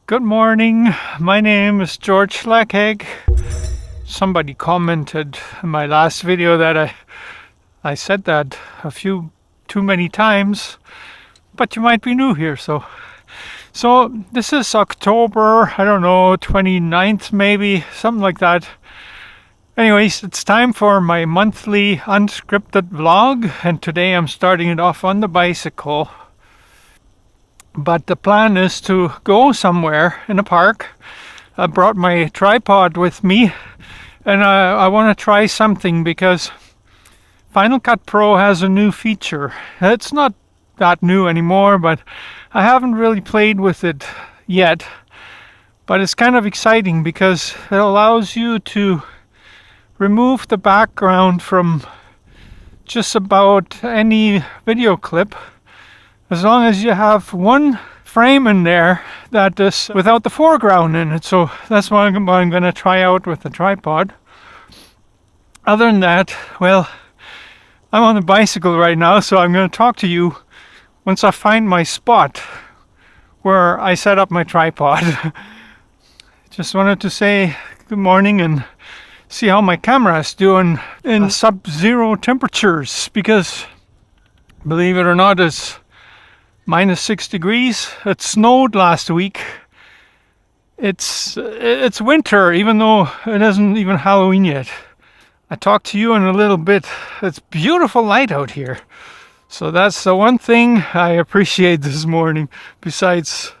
Good morning. My name is George Schlackheg. Somebody commented in my last video that I said that a few too many times, but you might be new here. So this is October, I don't know, 29th maybe, something like that. Anyways, it's time for my monthly unscripted vlog, and today I'm starting it off on the bicycle. But the plan is to go somewhere in a park. I brought my tripod with me, and I want to try something because Final Cut Pro has a new feature. It's not that new anymore, but I haven't really played with it yet. But it's kind of exciting because it allows you to remove the background from just about any video clip, as long as you have one frame in there that is without the foreground in it. So that's what I'm going to try out with the tripod. Other than that, well, I'm on the bicycle right now, so I'm going to talk to you once I find my spot where I set up my tripod. Just wanted to say good morning and see how my camera is doing in sub-zero temperatures, because believe it or not, it's -6 degrees. It snowed last week. It's winter, even though it isn't even Halloween yet. I talk to you in a little bit. It's beautiful light out here. So that's the one thing I appreciate this morning, besides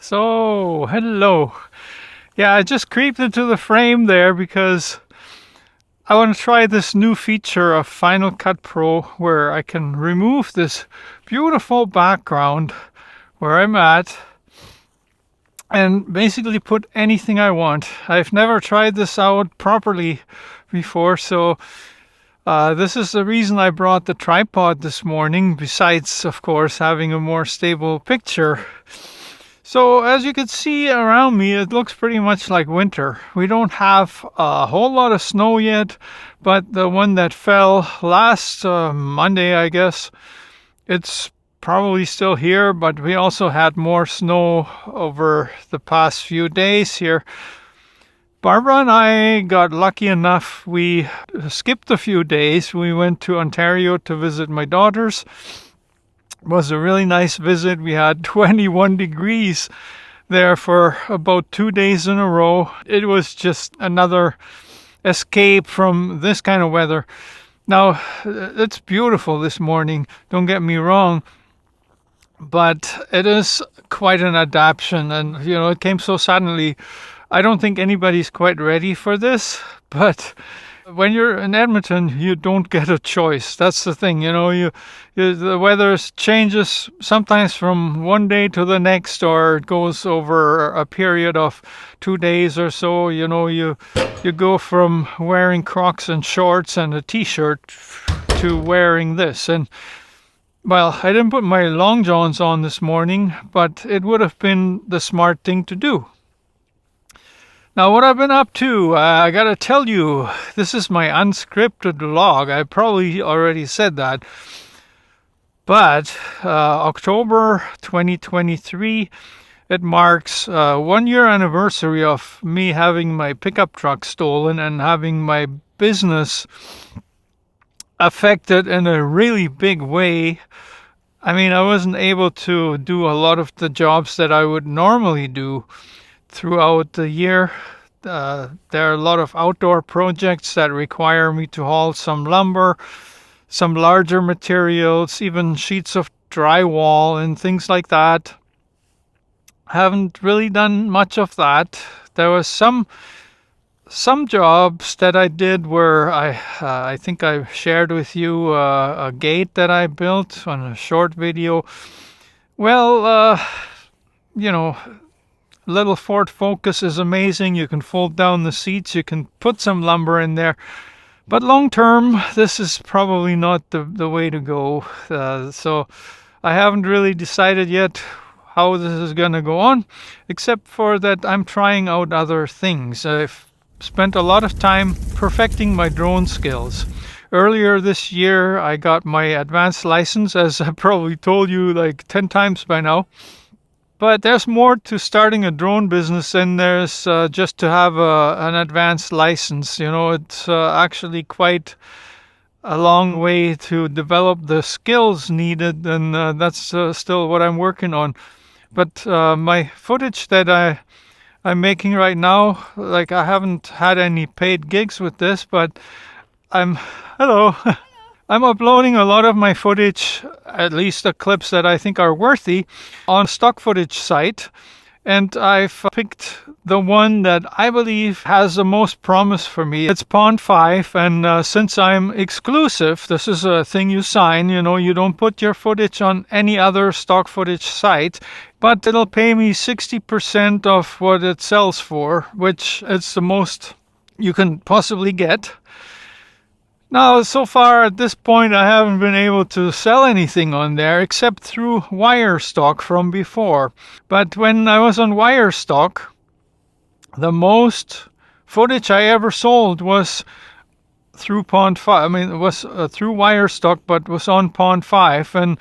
So, hello. Yeah, I just creeped into the frame there because I want to try this new feature of Final Cut Pro where I can remove this beautiful background where I'm at and basically put anything I want. I've never tried this out properly before, so this is the reason I brought the tripod this morning, besides, of course, having a more stable picture. So as you can see around me, it looks pretty much like winter. We don't have a whole lot of snow yet, but the one that fell last Monday, I guess, it's probably still here, but we also had more snow over the past few days here. Barbara and I got lucky enough. We skipped a few days. We went to Ontario to visit my daughters. Was a really nice visit. We had 21 degrees there for about 2 days in a row. It was just another escape from this kind of weather. Now, it's beautiful this morning, don't get me wrong, but it is quite an adaptation, and it came so suddenly. I don't think anybody's quite ready for this, but when you're in Edmonton, you don't get a choice. That's the thing, the weather changes sometimes from one day to the next, or it goes over a period of 2 days or so. You go from wearing Crocs and shorts and a t-shirt to wearing this. And well, I didn't put my long johns on this morning, but it would have been the smart thing to do. Now, what I've been up to, I gotta tell you, this is my unscripted vlog. I probably already said that. But October 2023, it marks 1 year anniversary of me having my pickup truck stolen and having my business affected in a really big way. I mean, I wasn't able to do a lot of the jobs that I would normally do throughout the year. There are a lot of outdoor projects that require me to haul some lumber, some larger materials, even sheets of drywall and things like that. Haven't really done much of that. There was some jobs that I did where I think I shared with you a gate that I built on a short video. Well, little Ford Focus is amazing. You can fold down the seats. You can put some lumber in there. But long term, this is probably not the way to go. So I haven't really decided yet how this is going to go on, except for that I'm trying out other things. I've spent a lot of time perfecting my drone skills. Earlier this year, I got my advanced license, as I probably told you like 10 times by now. But there's more to starting a drone business than there's just to have an advanced license. You know, it's actually quite a long way to develop the skills needed, and that's still what I'm working on. But my footage that I'm making right now, like I haven't had any paid gigs with this, but hello. I'm uploading a lot of my footage, at least the clips that I think are worthy, on stock footage site. And I've picked the one that I believe has the most promise for me. It's Pond 5, and since I'm exclusive, this is a thing you sign, you know, you don't put your footage on any other stock footage site, but it'll pay me 60% of what it sells for, which is the most you can possibly get. Now, so far at this point, I haven't been able to sell anything on there except through Wirestock from before. But when I was on Wirestock, the most footage I ever sold was through Pond 5. I mean, it was through Wirestock, but was on Pond 5, and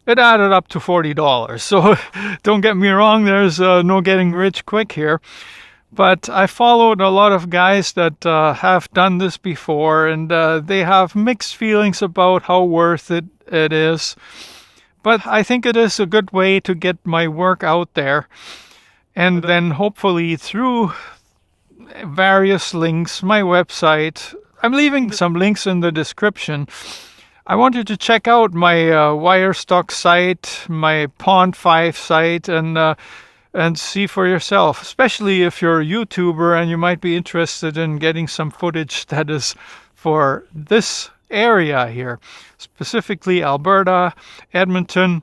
it added up to $40. So don't get me wrong, there's no getting rich quick here. But I followed a lot of guys that have done this before, and they have mixed feelings about how worth it is. But I think it is a good way to get my work out there. And then hopefully through various links, my website, I'm leaving some links in the description. I want you to check out my Wirestock site, my Pond 5 site, and see for yourself, especially if you're a YouTuber and you might be interested in getting some footage that is for this area here, specifically Alberta, Edmonton.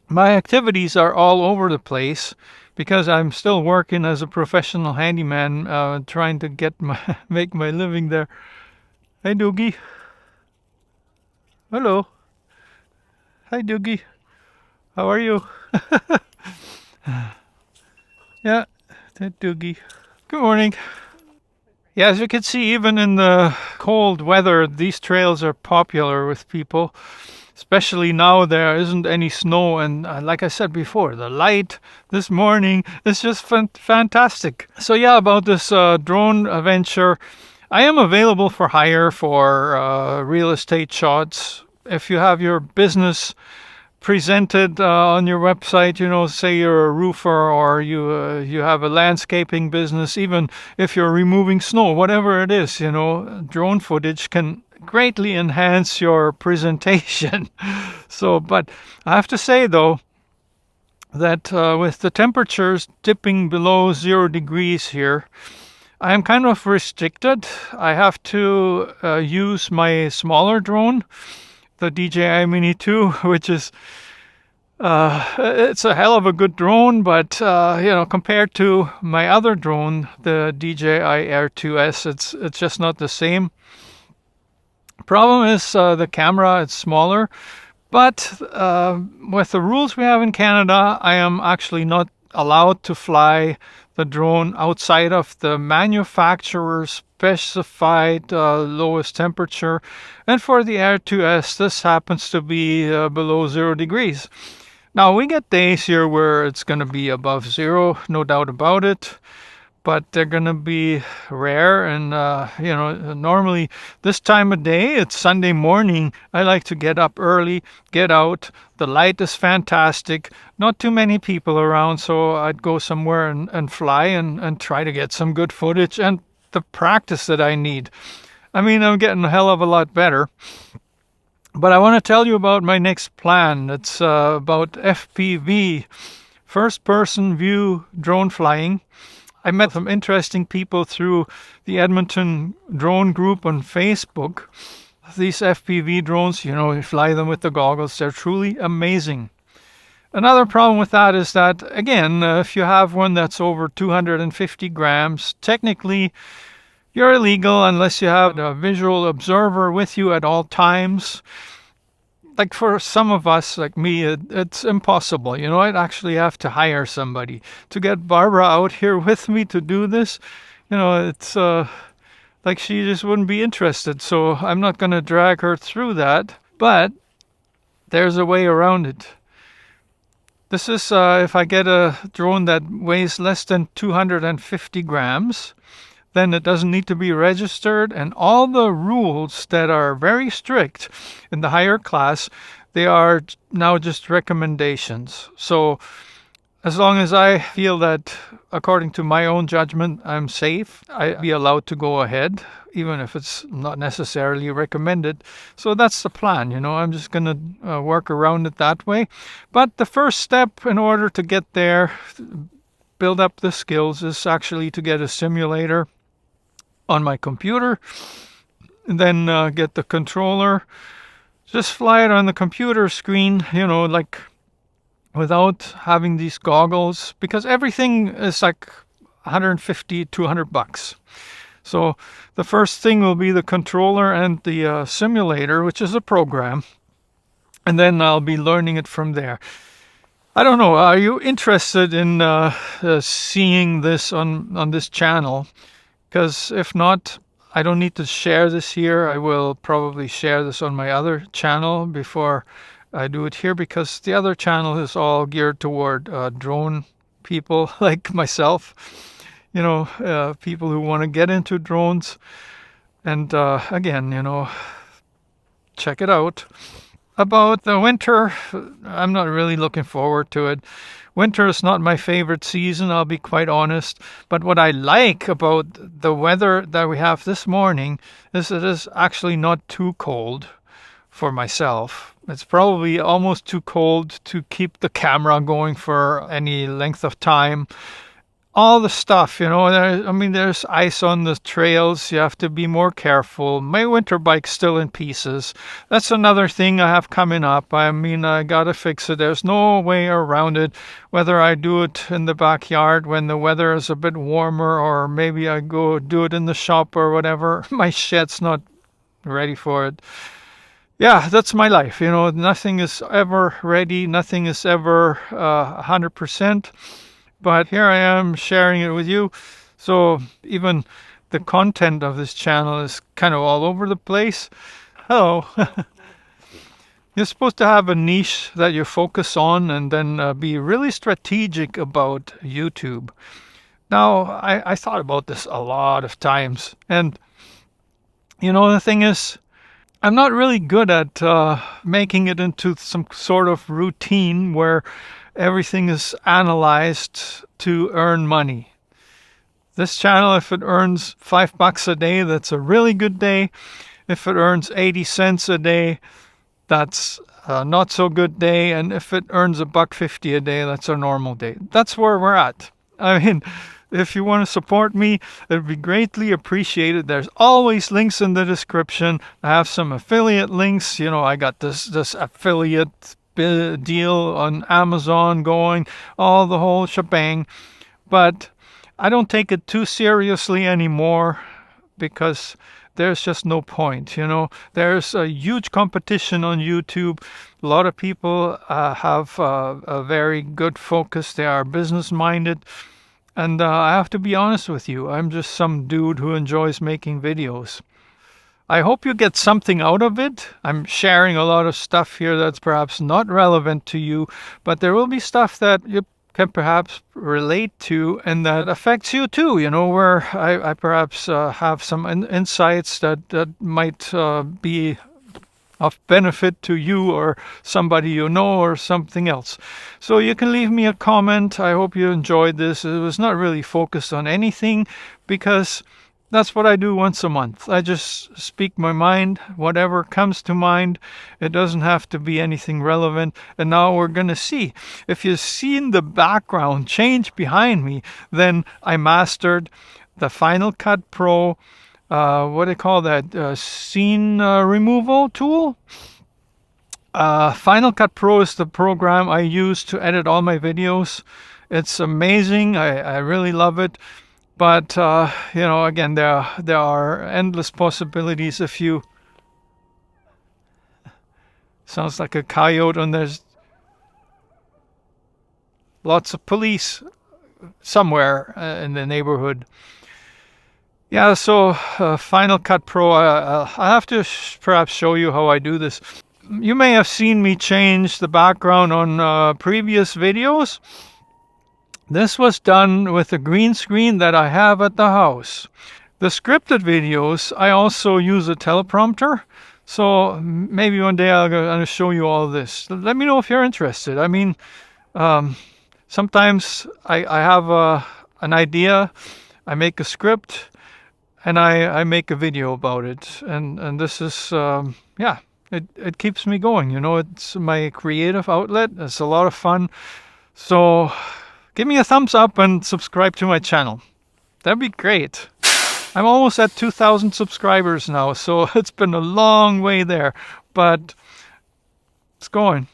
My activities are all over the place because I'm still working as a professional handyman, trying to make my living there. Hey, Doogie. Hello. Hi, Doogie. How are you? Yeah, that Doogie. Good morning. Yeah, as you can see, even in the cold weather, these trails are popular with people, especially now there isn't any snow. And like I said before, the light this morning is just fantastic. So yeah, about this drone venture, I am available for hire for real estate shots. If you have your business presented on your website, you know, say you're a roofer or you have a landscaping business, even if you're removing snow, whatever it is, you know, drone footage can greatly enhance your presentation. So, but I have to say though, that with the temperatures dipping below 0 degrees here, I am kind of restricted. I have to use my smaller drone, the DJI Mini 2, which is it's a hell of a good drone, but you know, compared to my other drone, the DJI Air 2S, it's just not the same. Problem is the camera, it's smaller, but with the rules we have in Canada, I am actually not allowed to fly the drone outside of the manufacturer's specified lowest temperature, and for the Air 2S this happens to be below 0 degrees. Now we get days here where it's going to be above 0, no doubt about it, but they're going to be rare. And you know, normally this time of day, it's Sunday morning, I like to get up early, get out, the light is fantastic, not too many people around, so I'd go somewhere and fly and try to get some good footage and the practice that I need. I mean, I'm getting a hell of a lot better. But I want to tell you about my next plan. It's about FPV, first person view drone flying. I met some interesting people through the Edmonton drone group on Facebook. These FPV drones, you know, you fly them with the goggles, they're truly amazing. Another problem with that is that, again, if you have one that's over 250 grams, technically you're illegal unless you have a visual observer with you at all times. like for some of us, like me, it's impossible. I'd actually have to hire somebody to get Barbara out here with me to do this. It's like she just wouldn't be interested. So I'm not going to drag her through that. But there's a way around it. This is if I get a drone that weighs less than 250 grams, then it doesn't need to be registered, and all the rules that are very strict in the higher class, they are now just recommendations. So as long as I feel that, according to my own judgment, I'm safe, I'd be allowed to go ahead, even if it's not necessarily recommended. So that's the plan, I'm just going to work around it that way. But the first step in order to get there, build up the skills, is actually to get a simulator on my computer, and then get the controller, just fly it on the computer screen, like without having these goggles, because everything is like 150, 200 bucks. So the first thing will be the controller and the simulator, which is a program, and then I'll be learning it from there. I don't know, are you interested in seeing this on this channel? Because if not, I don't need to share this here. I will probably share this on my other channel before I do it here, because the other channel is all geared toward drone people like myself, people who want to get into drones. And again, check it out. About the winter, I'm not really looking forward to it. Winter is not my favorite season, I'll be quite honest. But what I like about the weather that we have this morning is it is actually not too cold for myself. It's probably almost too cold to keep the camera going for any length of time. All the stuff, there's ice on the trails. You have to be more careful. My winter bike's still in pieces. That's another thing I have coming up. I gotta fix it. There's no way around it. Whether I do it in the backyard when the weather is a bit warmer, or maybe I go do it in the shop or whatever. My shed's not ready for it. Yeah, that's my life. Nothing is ever ready. Nothing is ever 100%. But here I am sharing it with you. So even the content of this channel is kind of all over the place. Hello. You're supposed to have a niche that you focus on, and then be really strategic about YouTube. Now, I thought about this a lot of times. And, the thing is, I'm not really good at making it into some sort of routine where everything is analyzed to earn money. This channel, if it earns $5 a day, that's a really good day. If it earns 80 cents a day, that's a not so good day. And if it earns $1.50 a day, that's a normal day. That's where we're at. If you want to support me, it'd be greatly appreciated. There's always links in the description. I have some affiliate links. I got this affiliate deal on Amazon going, all the whole shebang. But I don't take it too seriously anymore, because there's just no point. There's a huge competition on YouTube. A lot of people have a very good focus. They are business minded. And I have to be honest with you, I'm just some dude who enjoys making videos. I hope you get something out of it. I'm sharing a lot of stuff here that's perhaps not relevant to you, but there will be stuff that you can perhaps relate to and that affects you too, where I perhaps have some insights that might be of benefit to you or somebody or something else. So you can leave me a comment. I hope you enjoyed this. It was not really focused on anything, because that's what I do once a month. I just speak my mind, whatever comes to mind. It doesn't have to be anything relevant. And now we're going to see. If you've seen the background change behind me, then I mastered the Final Cut Pro, what do they call that? Scene removal tool. Final Cut Pro is the program I use to edit all my videos. It's amazing. I really love it. But, again, there are endless possibilities if you Sounds like a coyote, and there's lots of police somewhere in the neighborhood. Yeah, so Final Cut Pro, I'll have to perhaps show you how I do this. You may have seen me change the background on previous videos. This was done with a green screen that I have at the house. The scripted videos, I also use a teleprompter. So maybe one day I'm going to show you all this. Let me know if you're interested. I mean, sometimes I have an idea, I make a script, and I make a video about it. And this is, yeah, it keeps me going. You know, it's my creative outlet. It's a lot of fun. So give me a thumbs up and subscribe to my channel. That'd be great. I'm almost at 2,000 subscribers now, so it's been a long way there, but it's going.